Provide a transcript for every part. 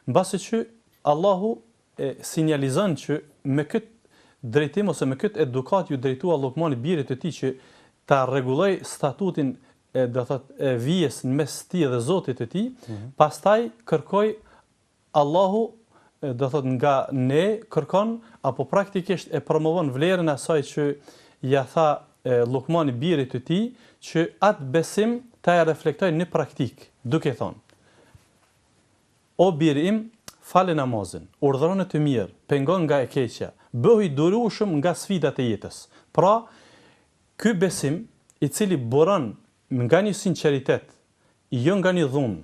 mbasi që Allahu sinjalizon që me këtë drejtim ose me këtë edukat ju drejtua Lukmanit birit të tij që ta rregulloj statutin vijes në mes tij dhe Zotit të tij, pastaj kërkoi Allahu nga ne kërkon apo praktikisht e promovon vlerën e asaj që ja tha Lukmani birit të tij që atë besim ta e reflektoj në praktik, duke thonë: O biri im, fale namazin, urdhërone të mirë, pengon nga e keqja, bëhu i durueshëm nga sfidat e jetës. Pra, ky besim i cili buron nga një sinqeritet, jo nga një dhunë,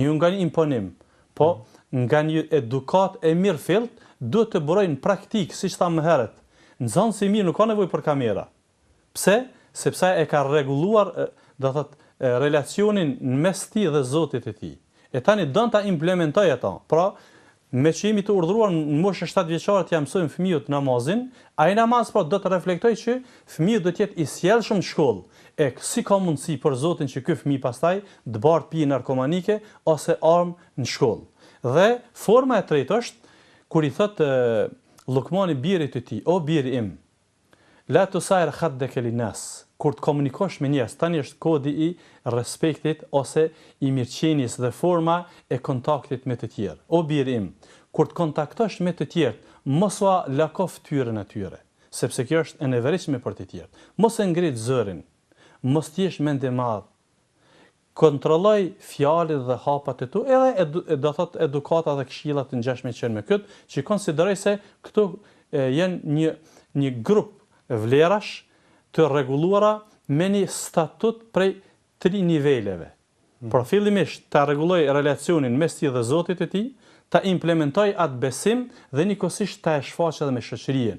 jo nga një imponim, po nga një edukat e mirë fillt, duhet të burojnë në praktik, siç tha më herët. Nxënësi i mirë nuk ka nevojë për kamera. Pse? Sepse e ka rregulluar, relacionin në mes tij dhe Zotit të tij. E tani don ta implementoj ato. Pra, me që jemi të urdhëruar në moshën 7 vjeçare të mësojmë fëmijët namazin, ai namaz do të reflektoj që fëmiu do të jetë i sjellshëm në shkollë. E si ka mundësi për Zotin që ky fëmijë pastaj të bart pije narkomanike ose armë në shkollë. Dhe forma e tretë është kur i thot Lukmani birit të tij: O biri im, la tusair khaddaka linnas. Kur të komunikosh me njerëz, tani është kodi i respektit ose i mirëqenies dhe forma e kontaktit me të tjerë. O biri im, kur të kontaktosh me të tjerë, mos ua lako fytyrën e tyre, sepse kjo është e nevoshme për të tjerë. Mos e ngrit zërin, mos t'jesh mend i madh. Kontrolloj fjalët dhe hapat e tu, edhe do thot edukata dhe këshillat të ngjashme që me këtë, që konsideroj se këtu janë një grup vlerash të rregulluara me një statut prej 3 niveleve. Por fillimisht ta rregulloj relacionin mes tij dhe Zotit të tij, ta implementoj atë besim dhe njëkohësisht ta e shfaqë edhe me shoqërinë.